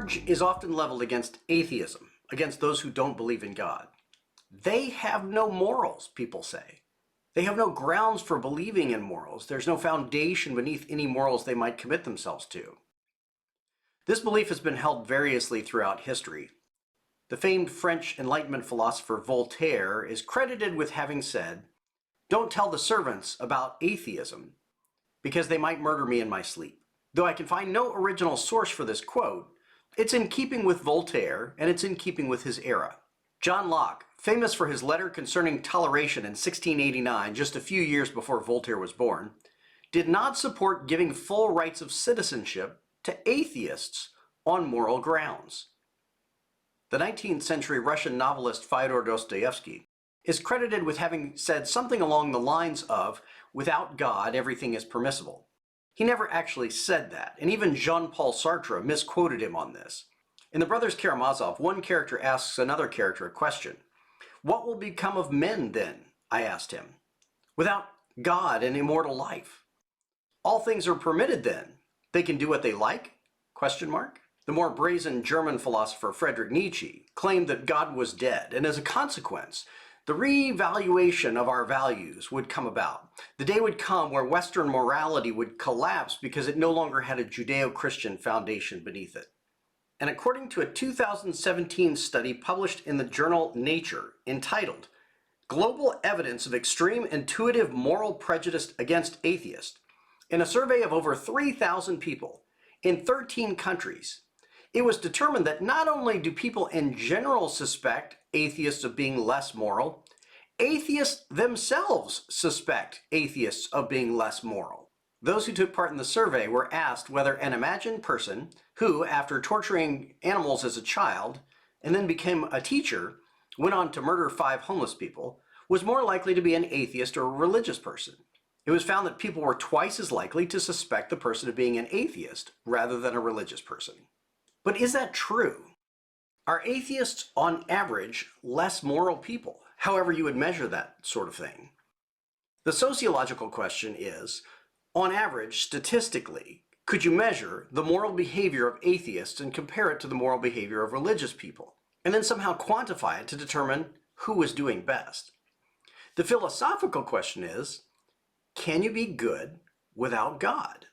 charge is often leveled against atheism, against those who don't believe in God. They have no morals, people say. They have no grounds for believing in morals. There's no foundation beneath any morals they might commit themselves to. This belief has been held variously throughout history. The famed French Enlightenment philosopher Voltaire is credited with having said, "Don't tell the servants about atheism, because they might murder me in my sleep." Though I can find no original source for this quote, it's in keeping with Voltaire and it's in keeping with his era. John Locke, famous for his letter concerning toleration in 1689, just a few years before Voltaire was born, did not support giving full rights of citizenship to atheists on moral grounds. The 19th century Russian novelist Fyodor Dostoevsky is credited with having said something along the lines of, "Without God, everything is permissible." He never actually said that, and even Jean-Paul Sartre misquoted him on this. In The Brothers Karamazov, one character asks another character a question. "What will become of men then?" I asked him. "Without God and immortal life. All things are permitted then. They can do what they like?" The more brazen German philosopher Friedrich Nietzsche claimed that God was dead, and as a consequence, the reevaluation of our values would come about. The day would come where Western morality would collapse because it no longer had a Judeo-Christian foundation beneath it. And according to a 2017 study published in the journal Nature entitled "Global Evidence of Extreme Intuitive Moral Prejudice Against Atheists," in a survey of over 3,000 people in 13 countries, it was determined that not only do people in general suspect atheists of being less moral, atheists themselves suspect atheists of being less moral. Those who took part in the survey were asked whether an imagined person who, after torturing animals as a child and then became a teacher, went on to murder 5 homeless people, was more likely to be an atheist or a religious person. It was found that people were twice as likely to suspect the person of being an atheist rather than a religious person. But is that true? Are atheists, on average, less moral people, however you would measure that sort of thing? The sociological question is, on average, statistically, could you measure the moral behavior of atheists and compare it to the moral behavior of religious people, and then somehow quantify it to determine who was doing best? The philosophical question is, can you be good without God?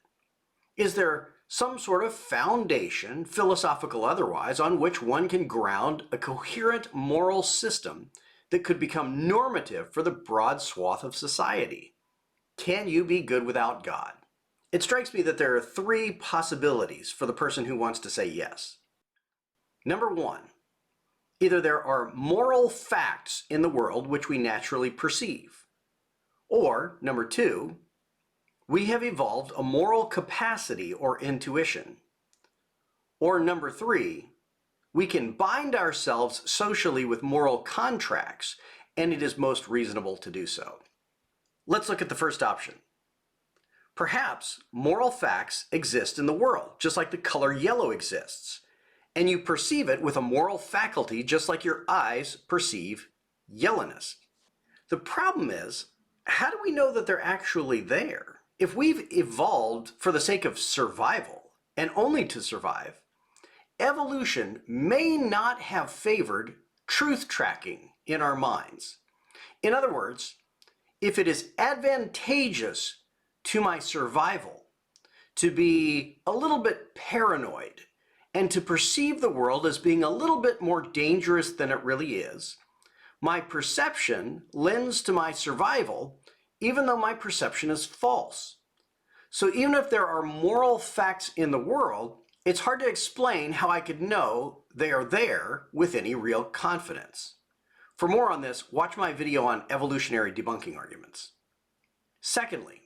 Is there some sort of foundation, philosophical otherwise, on which one can ground a coherent moral system that could become normative for the broad swath of society? Can you be good without God? It strikes me that there are 3 possibilities for the person who wants to say yes. Number 1, either there are moral facts in the world which we naturally perceive, or number 2, we have evolved a moral capacity or intuition. Or number 3, we can bind ourselves socially with moral contracts, and it is most reasonable to do so. Let's look at the first option. Perhaps moral facts exist in the world, just like the color yellow exists, and you perceive it with a moral faculty just like your eyes perceive yellowness. The problem is, how do we know that they're actually there? If we've evolved for the sake of survival, and only to survive, evolution may not have favored truth tracking in our minds. In other words, if it is advantageous to my survival to be a little bit paranoid and to perceive the world as being a little bit more dangerous than it really is, my perception lends to my survival even though my perception is false. So even if there are moral facts in the world, it's hard to explain how I could know they are there with any real confidence. For more on this, watch my video on evolutionary debunking arguments. Secondly,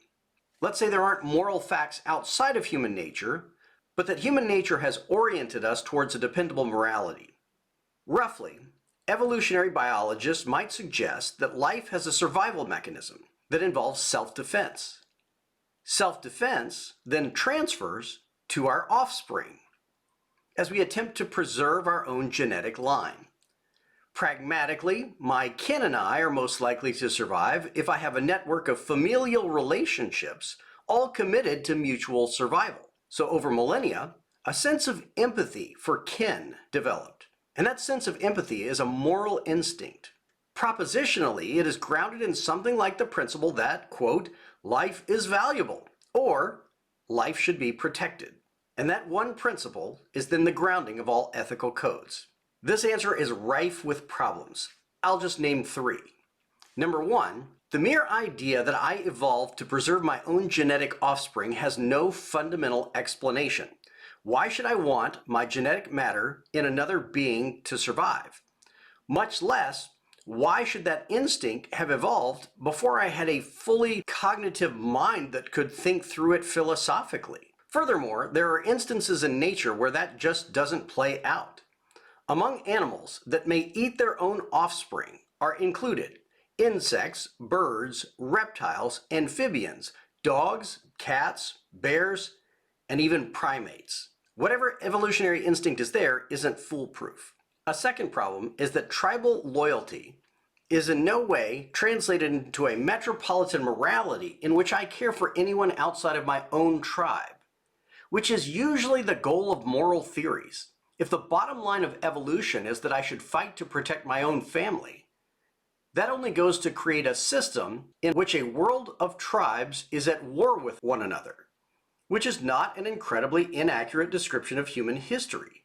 let's say there aren't moral facts outside of human nature, but that human nature has oriented us towards a dependable morality. Roughly, evolutionary biologists might suggest that life has a survival mechanism that involves self-defense. Self-defense then transfers to our offspring as we attempt to preserve our own genetic line. Pragmatically, my kin and I are most likely to survive if I have a network of familial relationships all committed to mutual survival. So over millennia, A sense of empathy for kin developed, and that sense of empathy is a moral instinct. Propositionally, it is grounded in something like the principle that, quote, life is valuable, or life should be protected. And that one principle is then the grounding of all ethical codes. This answer is rife with problems. I'll just name three. Number one, the mere idea that I evolved to preserve my own genetic offspring has no fundamental explanation. Why should I want my genetic matter in another being to survive? Much less, why should that instinct have evolved before I had a fully cognitive mind that could think through it philosophically? Furthermore, there are instances in nature where that just doesn't play out. Among animals that may eat their own offspring are included insects, birds, reptiles, amphibians, dogs, cats, bears, and even primates. Whatever evolutionary instinct is there isn't foolproof. A second problem is that tribal loyalty is in no way translated into a metropolitan morality in which I care for anyone outside of my own tribe, which is usually the goal of moral theories. If the bottom line of evolution is that I should fight to protect my own family, that only goes to create a system in which a world of tribes is at war with one another, which is not an incredibly inaccurate description of human history.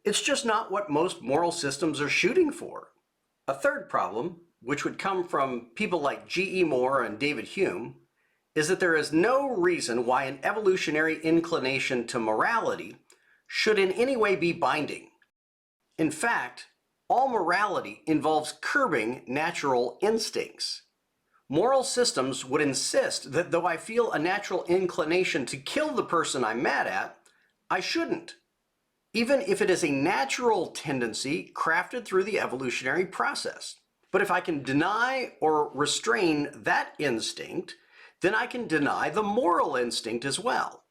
It's just not what most moral systems are shooting for. A third problem, which would come from people like G.E. Moore and David Hume, is that there is no reason why an evolutionary inclination to morality should in any way be binding. In fact, all morality involves curbing natural instincts. Moral systems would insist that though I feel a natural inclination to kill the person I'm mad at, I shouldn't, even if it is a natural tendency crafted through the evolutionary process. But if I can deny or restrain that instinct, then I can deny the moral instinct as well.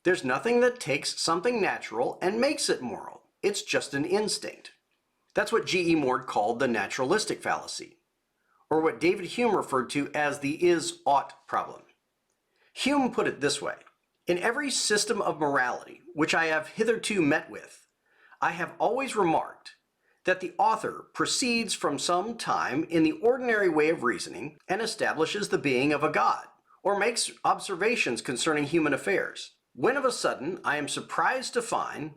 There's nothing that takes something natural and makes it moral. It's just an instinct. That's what G.E. Moore called the naturalistic fallacy, or what David Hume referred to as the is-ought problem. Hume put it this way: in every system of morality which I have hitherto met with, I have always remarked that the author proceeds from some time in the ordinary way of reasoning and establishes the being of a god, or makes observations concerning human affairs, when of a sudden I am surprised to find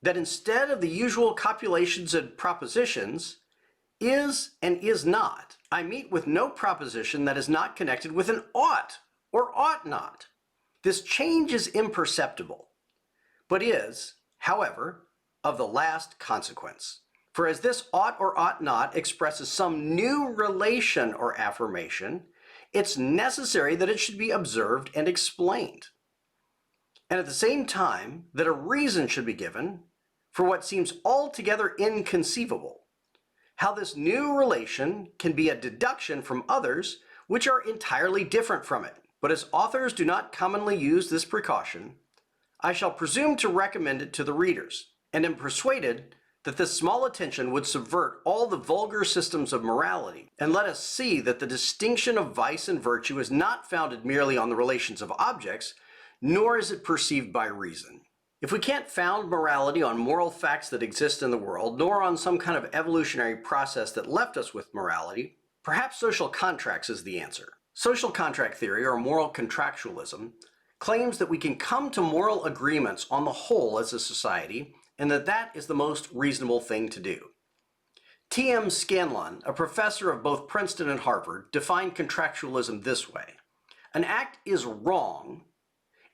that instead of the usual copulations and propositions, is and is not, I meet with no proposition that is not connected with an ought or ought not. This change is imperceptible, but is, however, of the last consequence. For as this ought or ought not expresses some new relation or affirmation, it's necessary that it should be observed and explained. And at the same time, that a reason should be given for what seems altogether inconceivable, how this new relation can be a deduction from others which are entirely different from it. But as authors do not commonly use this precaution, I shall presume to recommend it to the readers, and am persuaded that this small attention would subvert all the vulgar systems of morality, and let us see that the distinction of vice and virtue is not founded merely on the relations of objects, nor is it perceived by reason. If we can't found morality on moral facts that exist in the world, nor on some kind of evolutionary process that left us with morality, perhaps social contracts is the answer. Social contract theory, or moral contractualism, claims that we can come to moral agreements on the whole as a society, and that that is the most reasonable thing to do. T.M. Scanlon, a professor of both Princeton and Harvard, defined contractualism this way: an act is wrong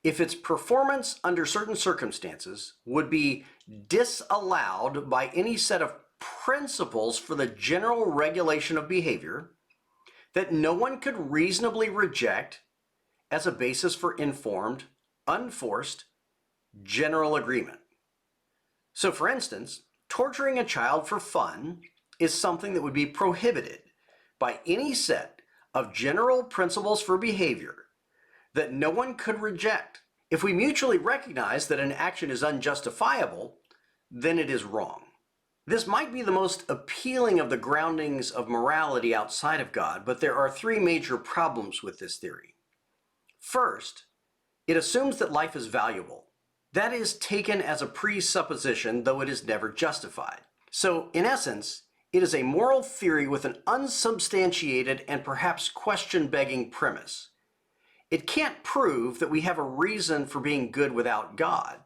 if its performance under certain circumstances would be disallowed by any set of principles for the general regulation of behavior that no one could reasonably reject as a basis for informed, unforced, general agreement. So for instance, torturing a child for fun is something that would be prohibited by any set of general principles for behavior that no one could reject. If we mutually recognize that an action is unjustifiable, then it is wrong. This might be the most appealing of the groundings of morality outside of God, but there are three major problems with this theory. First, it assumes that life is valuable, That is taken as a presupposition, though it is never justified. So, in essence, it is a moral theory with an unsubstantiated and perhaps question-begging premise. It can't prove that we have a reason for being good without God.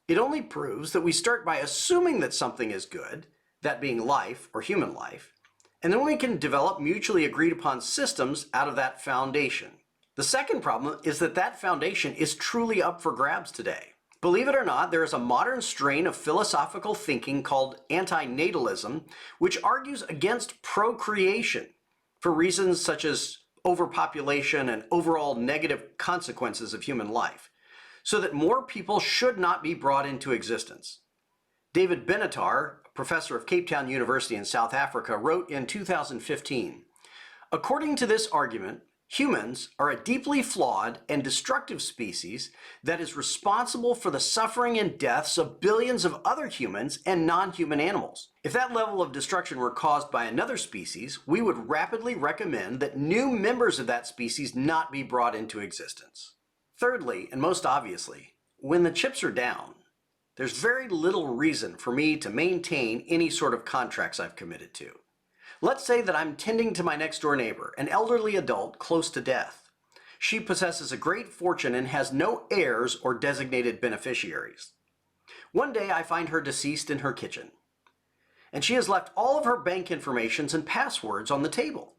It only proves that we start by assuming that something is good, that being life or human life, and then we can develop mutually agreed upon systems out of that foundation. The second problem is that that foundation is truly up for grabs today. Believe it or not, there is a modern strain of philosophical thinking called antinatalism, which argues against procreation for reasons such as overpopulation and overall negative consequences of human life, so that more people should not be brought into existence. David Benatar, professor of Cape Town University in South Africa, wrote in 2015, "According to this argument, humans are a deeply flawed and destructive species that is responsible for the suffering and deaths of billions of other humans and non-human animals. If that level of destruction were caused by another species, we would rapidly recommend that new members of that species not be brought into existence." Thirdly, and most obviously, when the chips are down, there's very little reason for me to maintain any sort of contracts I've committed to. Let's say that I'm tending to my next-door neighbor, an elderly adult close to death. She possesses a great fortune and has no heirs or designated beneficiaries. One day I find her deceased in her kitchen, and she has left all of her bank information and passwords on the table.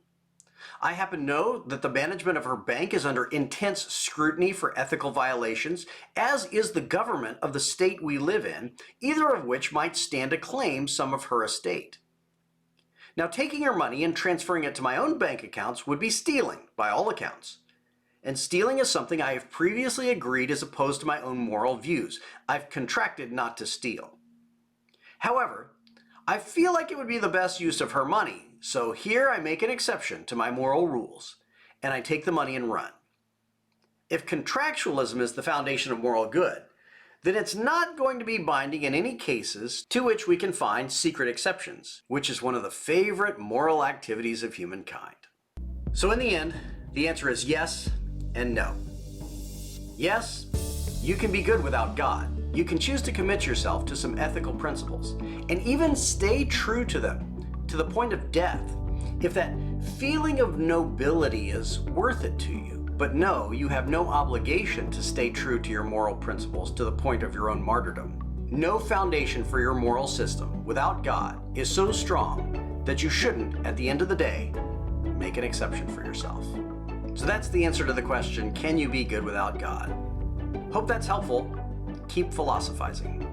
I happen to know that the management of her bank is under intense scrutiny for ethical violations, as is the government of the state we live in, either of which might stand to claim some of her estate. Now, taking her money and transferring it to my own bank accounts would be stealing, by all accounts. And stealing is something I have previously agreed is opposed to my own moral views. I've contracted not to steal. However, I feel like it would be the best use of her money, so here I make an exception to my moral rules, and I take the money and run. If contractualism is the foundation of moral good, then it's not going to be binding in any cases to which we can find secret exceptions, which is one of the favorite moral activities of humankind. So in the end, the answer is yes and no. Yes, you can be good without God. You can choose to commit yourself to some ethical principles, and even stay true to them, to the point of death, if that feeling of nobility is worth it to you. But no, you have no obligation to stay true to your moral principles to the point of your own martyrdom. No foundation for your moral system without God is so strong that you shouldn't, at the end of the day, make an exception for yourself. So that's the answer to the question, can you be good without God? Hope that's helpful. Keep philosophizing.